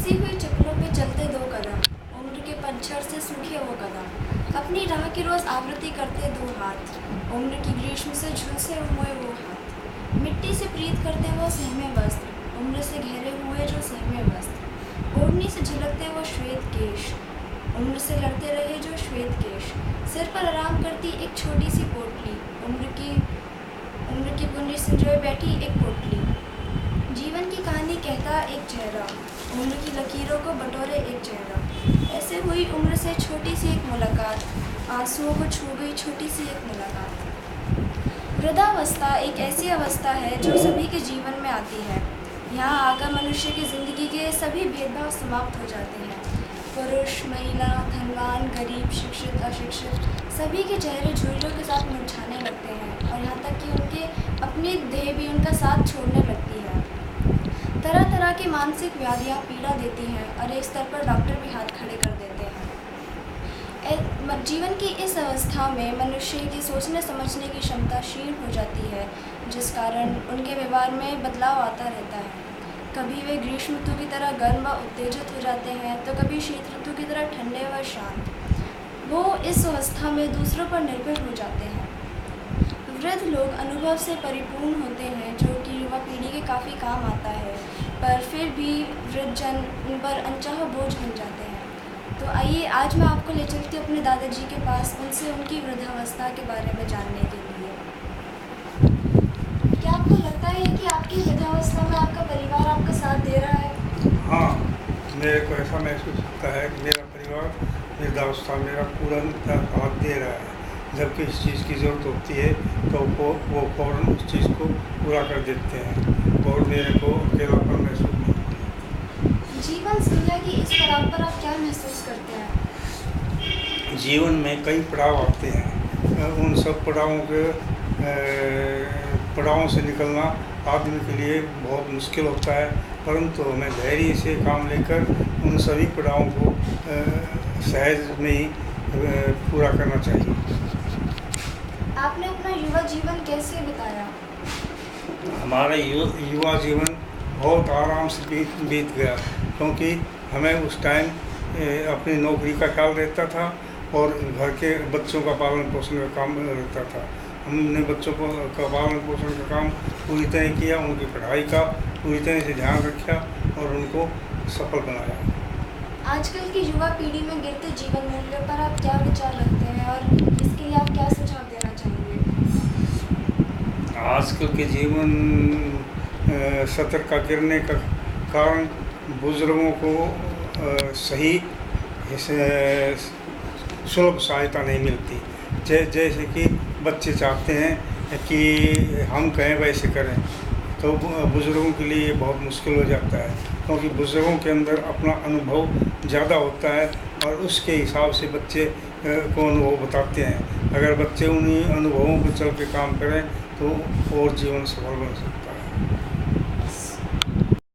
घसी हुई चप्पलों पे चलते दो कदम, उम्र के पतझड़ से सूखे वो कदम, अपनी राह की रोज आवृत्ति करते दो हाथ, उम्र की ग्रीष्म से झुलसे हुए वो हाथ, मिट्टी से प्रीत करते वो सहमे वस्त्र, उम्र से घिरे हुए जो सहमे वस्त्र, ओढ़नी से झलकते वो श्वेत केश, उम्र से लड़ते रहे जो श्वेत केश, सिर पर आराम करती एक छोटी सी पोटली, उम्र की पुंजी संजोए बैठी एक पोटली, जीवन की कहानी कहता एक चेहरा, उम्र की लकीरों को बटोरे एक चेहरा, ऐसे हुई उम्र से छोटी सी एक मुलाकात, आंसुओं को छू गई छोटी सी एक मुलाकात। वृद्धावस्था एक ऐसी अवस्था है जो सभी के जीवन में आती है। यहाँ आकर मनुष्य की जिंदगी के सभी भेदभाव समाप्त हो जाते हैं। पुरुष, महिला, धनवान, गरीब, शिक्षित, अशिक्षित, सभी के चेहरे झुर्रियों के साथ मुरझाने लगते हैं और यहाँ तक कि उनके अपनी देह भी उनका साथ छोड़ने लगती है। तरह तरह की मानसिक व्याधियाँ पीड़ा देती हैं और एक स्तर पर डॉक्टर भी हाथ खड़े कर देते हैं। जीवन की इस अवस्था में मनुष्य की सोचने समझने की क्षमता क्षीण हो जाती है, जिस कारण उनके व्यवहार में बदलाव आता रहता है। कभी वे ग्रीष्म ऋतु की तरह गर्म व उत्तेजित हो जाते हैं तो कभी शीत ऋतु की तरह ठंडे व शांत। वो इस अवस्था में दूसरों पर निर्भर हो जाते हैं। वृद्ध लोग अनुभव से परिपूर्ण होते हैं, जो कि युवा पीढ़ी के काफ़ी काम आता है, पर फिर भी वृद्धजन उन पर अनचाहा बोझ बन जाते हैं। तो आइए आज मैं आपको ले चलती हूँ अपने दादाजी के पास, उनसे उनकी वृद्धावस्था के बारे में जानने के लिए। क्या आपको लगता है कि आपकी वृद्धावस्था में आपका परिवार आपका साथ दे रहा है? हाँ, मेरे को ऐसा महसूस होता है कि मेरा परिवार वृद्धावस्था मेरा पूरा साथ दे रहा है। जब किसी चीज़ की ज़रूरत होती है तो वो फ़ौरन उस चीज़ को पूरा कर देते हैं और मेरे को अकेलापन महसूस नहीं होता। जीवन संध्या की इस पड़ाव पर आप क्या महसूस करते हैं? जीवन में कई पड़ाव आते हैं, उन सब पड़ावों से निकलना आदमी के लिए बहुत मुश्किल होता है, परंतु हमें धैर्य से काम लेकर उन सभी पड़ावों को सहज में ही पूरा करना चाहिए। आपने अपना युवा जीवन कैसे बिताया? हमारा युवा जीवन बहुत आराम से बीत गया, क्योंकि हमें उस टाइम अपनी नौकरी का ख्याल रहता था और घर के बच्चों का पालन पोषण का काम रहता था। हमने बच्चों का पालन पोषण का काम पूरी तरह किया, उनकी पढ़ाई का पूरी तरह से ध्यान रखा और उनको सफल बनाया। आजकल की युवा पीढ़ी में गिरते जीवन मूल्यों पर आप क्या विचार रखते हैं और इसके लिए आप क्या सुझाव देना चाहेंगे? आजकल के जीवन स्तर का गिरने का कारण बुजुर्गों को सही सुलभ सहायता नहीं मिलती। जैसे कि बच्चे चाहते हैं कि हम कहें वैसे करें, तो बुज़ुर्गों के लिए बहुत मुश्किल हो जाता है, क्योंकि बुज़ुर्गों के अंदर अपना अनुभव ज़्यादा होता है और उसके हिसाब से बच्चे को अनुभव बताते हैं। अगर बच्चे उन्हीं अनुभवों पर चल के काम करें तो और जीवन सफल बन सकता है।